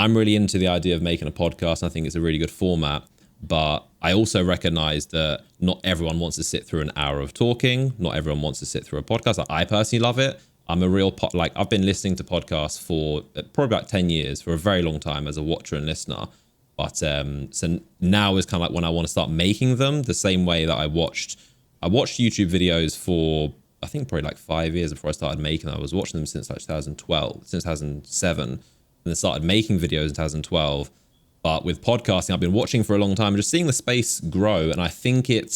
I'm really into the idea of making a podcast. I think it's a really good format, but I also recognize that not everyone wants to sit through an hour of talking. Not everyone wants to sit through a podcast. I personally love it. I'm a real I've been listening to podcasts for probably about 10 years, for a very long time as a watcher and listener. But so now is kind of like when I want to start making them, the same way that I watched YouTube videos for, I think, probably like 5 years before I started making them. I was watching them since like 2012, since 2007, and then started making videos in 2012. But with podcasting, I've been watching for a long time and just seeing the space grow. And I think it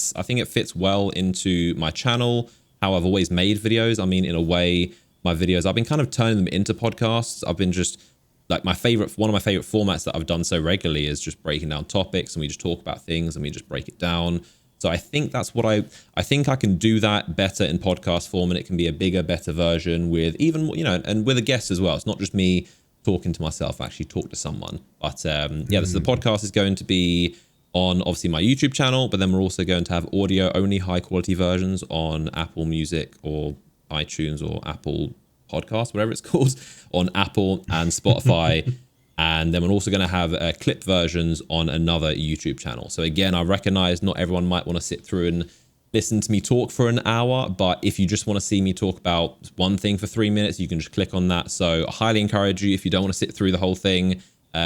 fits well into my channel, how I've always made videos. I mean, in a way, my videos, I've been kind of turning them into podcasts. I've been just like one of my favorite formats that I've done so regularly is just breaking down topics, and we just talk about things and we just break it down. So I think that's what I think I can do that better in podcast form, and it can be a bigger, better version with even, and with a guest as well. It's not just me talking to myself, I actually talk to someone. But so the podcast is going to be on obviously my YouTube channel, but then we're also going to have audio only high quality versions on Apple Music or iTunes or Apple Podcast, whatever it's called, on Apple and Spotify. And then we're also going to have clip versions on another YouTube channel. So again, I recognize not everyone might want to sit through and listen to me talk for an hour, but if you just want to see me talk about one thing for 3 minutes, you can just click on that. So I highly encourage you, if you don't want to sit through the whole thing,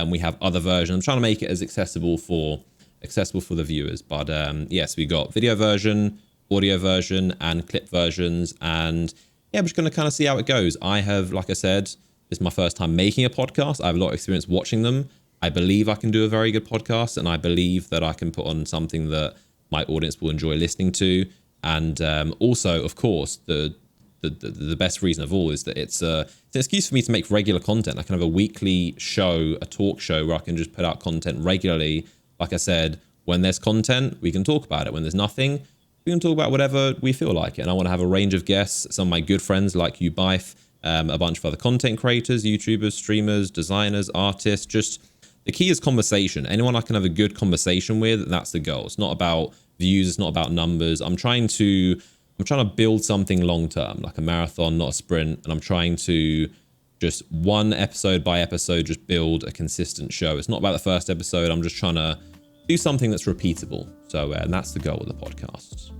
we have other versions. I'm trying to make it as accessible for the viewers. But yes, we got video version, audio version, and clip versions. And yeah, we're just going to kind of see how it goes. I have, like I said, this is my first time making a podcast. I have a lot of experience watching them. I believe I can do a very good podcast, and I believe that I can put on something that my audience will enjoy listening to. And also, of course, the best reason of all is that it's an excuse for me to make regular content. I can have a weekly show, a talk show, where I can just put out content regularly. Like I said, when there's content, we can talk about it. When there's nothing, we can talk about whatever we feel like it. And I want to have a range of guests, some of my good friends like you, Bife, a bunch of other content creators, YouTubers, streamers, designers, artists. Just the key is conversation. Anyone I can have a good conversation with, that's the goal. It's not about views, it's not about numbers. I'm trying to build something long term, like a marathon, not a sprint. And I'm trying to just one episode by episode, just build a consistent show. It's not about the first episode. I'm just trying to do something that's repeatable. So and that's the goal of the podcast.